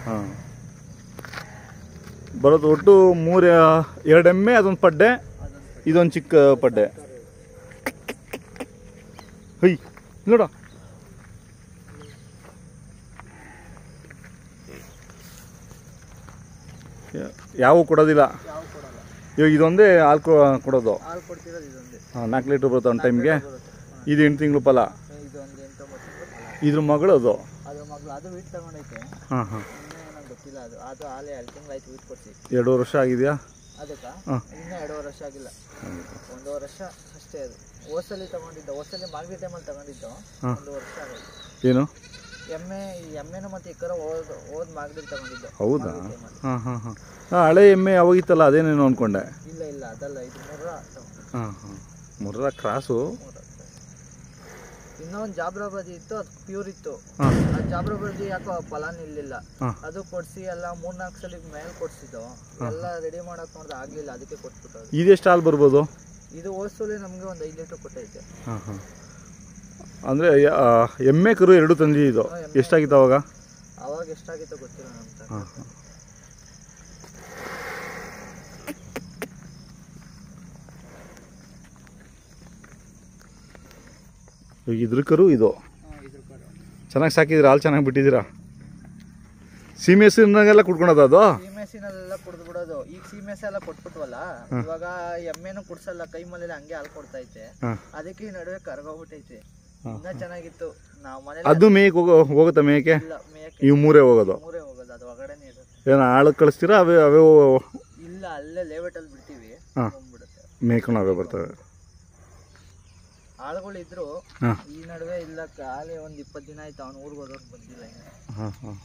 ಹಾಂ, ಬರೋದು ಒಟ್ಟು 2 ಎಮ್ಮೆ, ಅದೊಂದು ಪಡ್ಡೆ, ಇದೊಂದು ಚಿಕ್ಕ ಪಡ್ಡೆ. ಹೈ ನೋಡ, ಯಾವ ಕೊಡೋದಿಲ್ಲ ಇವಾಗ, ಇದೊಂದೇ ಹಾಲು ಕೊಡೋದು. ಹಾಂ, 4 ಲೀಟ್ರ್ ಬರುತ್ತೆ ಒಂದು ಟೈಮ್ಗೆ. ಇದು 8 ತಿಂಗಳು ಫಲ. ಇದ್ರ ಮಗಳು ಅದು. ಹಾಂ ಹಾಂ, 2 ವರ್ಷ ಆಗಿದೆಯಾ? ಹಾಂ, ಇನ್ನೂ 2 ವರ್ಷ ಆಗಿಲ್ಲ, 1 ವರ್ಷ ಅಷ್ಟೇ. ಅದು ಹೋಸಲಿ ತಗೊಂಡಿದ್ದು, ಹೋಸಲಿ ಮಾಗಡಿ ಟೈಮಲ್ಲಿ ತಗೊಂಡಿದ್ದು. 1 ವರ್ಷ ಆಗೋದು. ಏನು ಎಮ್ಮೆನೂ ಮತ್ತೆ ಇಕ್ಕರ ಓದ್ ಮಾಗಡಿ ತಗೊಂಡಿದ್ದು. ಹೌದಾ? ಹಾಂ ಹಾಂ ಹಾಂ, ಹಳೆ ಎಮ್ಮೆ ಯಾವಾಗಿತ್ತಲ್ಲ ಅದೇನೇನು ಅಂದ್ಕೊಂಡೆ. ಇಲ್ಲ ಅದಲ್ಲ, ಇದು ಮುರ್ರಾ. ಹಾಂ ಹಾಂ, ಮುರ್ರಾ ಕ್ರಾಸು. ಇನ್ನೊಂದು ಜಾಬ್ರಾಬಾದಿ ಇತ್ತು, ಅದು ಪ್ಯೂರ್ ಇತ್ತು. ಆ ಜಾಬ್ರಾಬಾದಿ ಯಾಕೋ ಫಲ ನಿಲ್ಲಿಲ್ಲ. ಅದು ಕೊಡ್ಸಿ ಎಲ್ಲ 3-4 ಸಲ ಮೇಲೆ ಕೊಡ್ಸಿದ್ದು, ಎಲ್ಲ ರೆಡಿ ಮಾಡಕ್ ನೋಡ್ದೆ, ಆಗ್ಲಿಲ್ಲ, ಅದಕ್ಕೆ ಕೊಟ್ಬಿಟ್ಟು. ಇದೆಷ್ಟು ಹಾಲು ಬರ್ಬೋದು? ಇದು ಹೋದ್ಸಲಿ ನಮಗೆ ಒಂದು 5 ಲೀಟರ್ ಕೊಟ್ಟೈತೆ. ಹಾಂ ಹಾಂ, ಅಂದರೆ ಎಮ್ಮೆ ಕರು 2 ತಂದಿದ್ದು. ಎಷ್ಟಾಗಿತ್ತು ಅವಾಗ? ಎಷ್ಟಾಗಿತ್ತು ಗೊತ್ತಿಲ್ಲ ನಮ್ಗೆ. ಹಾಂ ಹಾಂ, ಇದ್ರ ಕರು ಇದು ಚೆನ್ನಾಗಿ ಸಾಕಿದ್ದೀರಾ, ಹಾಲು ಚೆನ್ನಾಗಿ ಬಿಟ್ಟಿದ್ದೀರಾ. ಸೀಮೆ ಹಸಿರಿನಾಗೆಲ್ಲ ಕುಡ್ಕೊಳೋದು ಅದು? ಸೀಮೆ ಹಸಿನೆಲ್ಲ ಕುಡ್ದು ಬಿಡೋದು. ಈಗ ಸೀಮೆ ಹಸಿ ಎಲ್ಲ ಕೊಟ್ಬಿಟ್ವಲ್ಲ, ಇವಾಗ ಎಮ್ಮೆನೂ ಕುಡ್ಸಲ್ಲ, ಕೈ ಮನೇಲಿ ಹಂಗೆ ಹಾಲು ಕೊಡ್ತೈತೆ. ಅದಕ್ಕೆ ಈ ನಡುವೆ ಕರ್ಗೋಗ್ಬಿಟ್ಟೈತೆ. ಇನ್ನ ಚೆನ್ನಾಗಿತ್ತು. ನಾವು ಮನೇಲಿ ಅದು ಮೇಯಕ್ಕೆ ಹೋಗುತ್ತಾ? ಮೇಯಕ್ಕೆ ಇವು ಮೂರೇ ಹೋಗೋದು? ಮೂರೇ ಹೋಗೋದು, ಅದು ಹೊಗಡೆನೇ ಇರುತ್ತೆ. ಏನು ಆಳು ಕಳಿಸ್ತೀರಾ? ಅವೇ ಇಲ್ಲ, ಅಲ್ಲೇ ಲೇಔಟಲ್ಲಿ ಬಿಡ್ತೀವಿ, ಹೋಗ್ಬಿಡುತ್ತೆ. ಮೇಯ್ಕೊಂಡು ಅವೇ ಬರ್ತವೆ. ಆಳುಗಳು ಇದ್ರು, ಈ ನಡುವೆ ಇಲ್ಲ, ಖಾಲಿ ಒಂದು 20 ದಿನ ಆಯ್ತು, ಅವ್ನು ಊರಿಗೆ ಹೋದವ್ರು ಬಂದಿಲ್ಲ. ಹಾಂ ಹಾಂ.